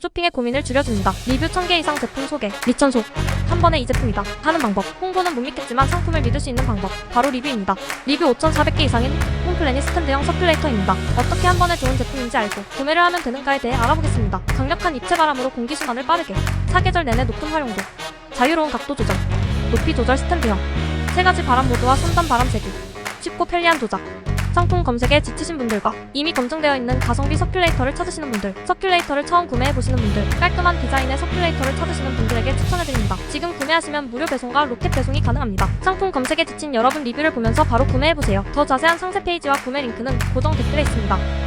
쇼핑의 고민을 줄여줍니다. 리뷰 1000개 이상 제품 소개, 리천속 한 번에 이 제품이다 하는 방법. 홍보는 못 믿겠지만 상품을 믿을 수 있는 방법, 바로 리뷰입니다. 리뷰 5400개 이상인 홈플래닛 스탠드형 서큘레이터입니다. 어떻게 한 번에 좋은 제품인지 알고 구매를 하면 되는가에 대해 알아보겠습니다. 강력한 입체 바람으로 공기 순환을 빠르게, 사계절 내내 높은 활용도, 자유로운 각도 조절, 높이 조절 스탠드형, 3가지 바람 모드와 3단 바람 제기, 쉽고 편리한 조작. 상품 검색에 지치신 분들과 이미 검증되어 있는 가성비 서큘레이터를 찾으시는 분들, 서큘레이터를 처음 구매해보시는 분들, 깔끔한 디자인의 서큘레이터를 찾으시는 분들에게 추천해드립니다. 지금 구매하시면 무료 배송과 로켓 배송이 가능합니다. 상품 검색에 지친 여러분, 리뷰를 보면서 바로 구매해보세요. 더 자세한 상세 페이지와 구매 링크는 고정 댓글에 있습니다.